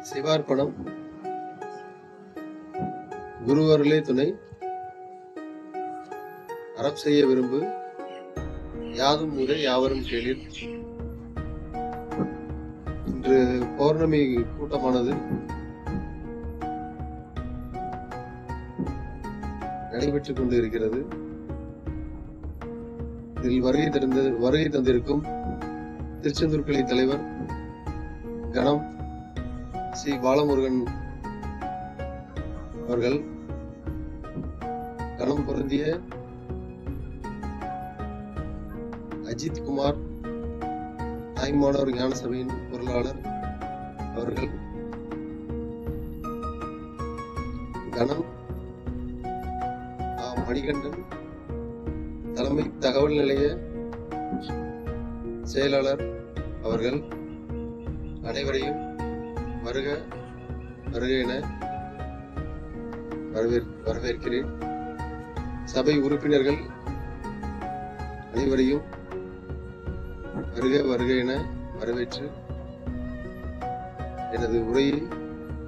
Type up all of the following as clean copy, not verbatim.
சிவார்ப்பணம். குருவருளே துணை. அறம் செய்ய விரும்பு. யாதும் ஊரே யாவரும் கேளீர். இன்று பௌர்ணமி கூட்டமானது நடைபெற்றுக் கொண்டு இருக்கிறது. இதில் வருகை தந்திருக்கும் திருச்செந்தூர் கிளை தலைவர் கணம் ஸ்ரீ பாலமுருகன் அவர்கள், கணம் பொருந்திய அஜித் குமார் தாய்மானவர் ஞான சபையின் பொருளாளர் அவர்கள், கணம் மணிகண்டன் தலைமை தகவல் நிலைய செயலாளர் அவர்கள் அனைவரையும் வருக வருக என வரவேற்கிறேன். சபை உறுப்பினர்கள் அனைவரையும் வருக வருக என வரவேற்று எனது உரையை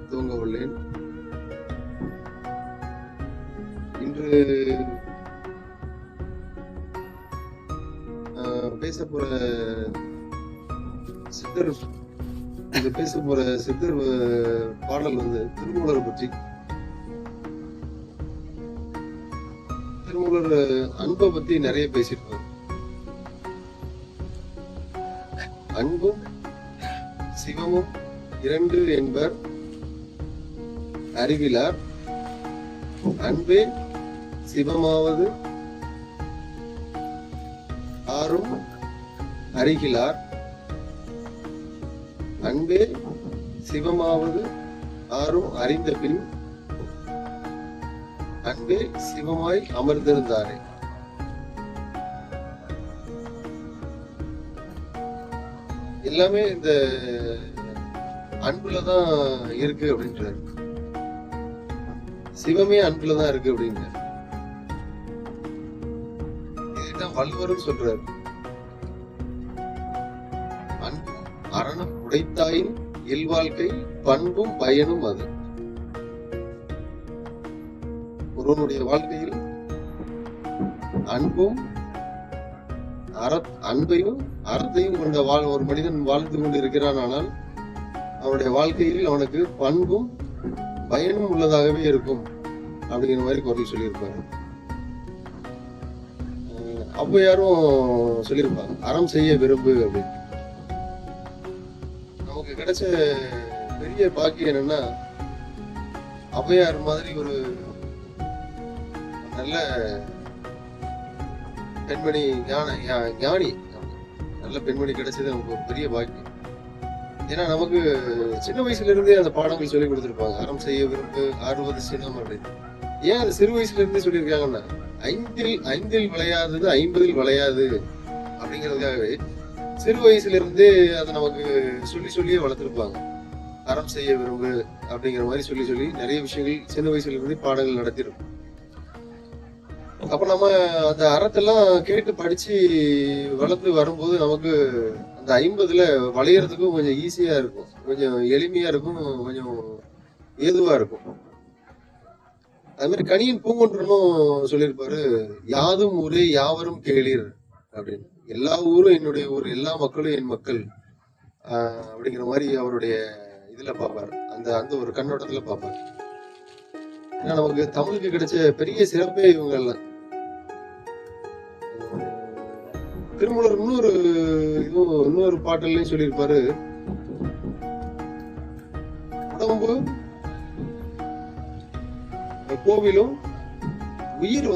துவங்க உள்ளேன். இன்று பேசப்போற சித்தர் பாடல் திருமூலரை பற்றி. திருமூலர் அன்பை பத்தி நிறைய பேசியிருப்பார். அன்பும் சிவமும் இரண்டு என்பர் அறிவிலார். அன்பே சிவமாவது ஆரும் அறிகிலார். அன்பே சிவமாவது ஆரும் அறிந்த பின் அன்பே சிவமாய் அமர்ந்திருந்தாரே. எல்லாமே இந்த அன்புலதான் இருக்கு அப்படின்றாரு. சிவமே அன்புலதான் இருக்கு அப்படின்றாரு. இதுதான் வள்ளுவரும் சொல்றாரு. அன்பும் அரணம் உடைத்தாயின் இல்வாழ்க்கை பண்பும் பயனும் அது. ஒருவனுடைய வாழ்க்கையில் அன்பையும் அறத்தையும் கொண்ட ஒரு மனிதன் வாழ்ந்து கொண்டு இருக்கிறான். ஆனால் அவனுடைய வாழ்க்கையில் அவனுக்கு பண்பும் பயனும் உள்ளதாகவே இருக்கும் அப்படிங்கிற மாதிரி குரல் சொல்லியிருப்பாரு. ஔவையாரும் சொல்லியிருப்பாங்க, அறம் செய்ய விரும்பு அப்படின்னு. நமக்கு கிடைச்ச பெரிய பாக்கியம் என்னன்னா, ஔவையார் மாதிரி ஒரு நல்ல பெண்மணி, ஞானி நல்ல பெண்மணி கிடைச்சது நமக்கு ஒரு பெரிய பாக்கியம். ஏன்னா நமக்கு சின்ன வயசுல இருந்தே அந்த பாடங்கள் சொல்லி கொடுத்துருப்பாங்க. அறம் செய்ய விரும்பு, ஆறுவது சினம் அப்படின்னு. ஏன் அது சிறு வயசுல இருந்தே சொல்லியிருக்காங்கன்னா, ஐந்தில் விளையாதது 50 விளையாது அப்படிங்கிறதுக்காகவே சிறு வயசுல இருந்தே அதை நமக்கு சொல்லியே வளர்த்துருப்பாங்க. அறம் செய்ய விரும்பு அப்படிங்கிற மாதிரி சொல்லி நிறைய விஷயங்கள் சின்ன வயசுல இருந்தே பாடங்கள் நடத்திருக்கும். அப்ப நம்ம அந்த அறத்தெல்லாம் கேட்டு படிச்சு வளர்ந்து வரும்போது நமக்கு அந்த 50ல வளையறதுக்கும் கொஞ்சம் ஈஸியா இருக்கும், கொஞ்சம் எளிமையா இருக்கும், கொஞ்சம் ஏதுவா இருக்கும். அது மாதிரி கணியன் பூங்குன்றனும் சொல்லியிருப்பாரு, யாதும் ஊரே யாவரும் கேளீர் அப்படின்னு. எல்லா ஊரும் என்னுடைய ஊர், எல்லா மக்களும் என் மக்கள் அப்படிங்கிற மாதிரி அவருடைய இதுல பார்ப்பாரு, அந்த ஒரு கண்ணோட்டத்துல பார்ப்பாரு. ஏன்னா நமக்கு தமிழுக்கு கிடைச்ச பெரிய சிறப்பே இவங்க எல்லாம். திருமூலர் இன்னொரு பாட்டல்லையும் சொல்லியிருப்பாரு, உடம்பு கோவிலும் உயிர்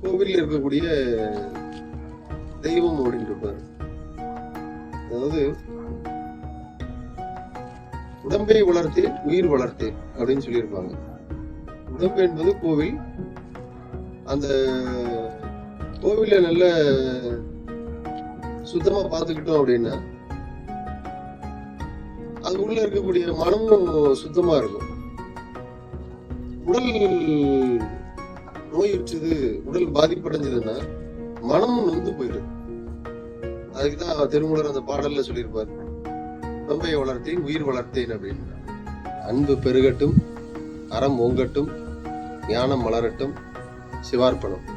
கோவிலில் இருக்கக்கூடிய தெய்வம் அப்படின்னு இருப்பாரு. அதாவது உடம்பை வளர்த்தேன் உயிர் வளர்த்தேன் அப்படின்னு சொல்லியிருப்பாங்க. உடம்பு என்பது கோவில். அந்த கோவில நல்ல சுத்தமா பார்த்துக்கிட்டோம் அப்படின்னா அது உள்ள இருக்கக்கூடிய மனமும் சுத்தமா இருக்கும். உடல் நோயுற்றது, உடல் பாதிப்படைஞ்சதுன்னா மனமும் நொந்து போயிடுது. அதுக்குதான் திருமூலர் அந்த பாடல்ல சொல்லியிருப்பாரு, உடம்பை வளர்த்தேன் உயிர் வளர்த்தேன் அப்படின்னு. அன்பு பெருகட்டும், அறம் ஓங்கட்டும், ஞானம் மலரட்டும். சிவார்ப்பணம்.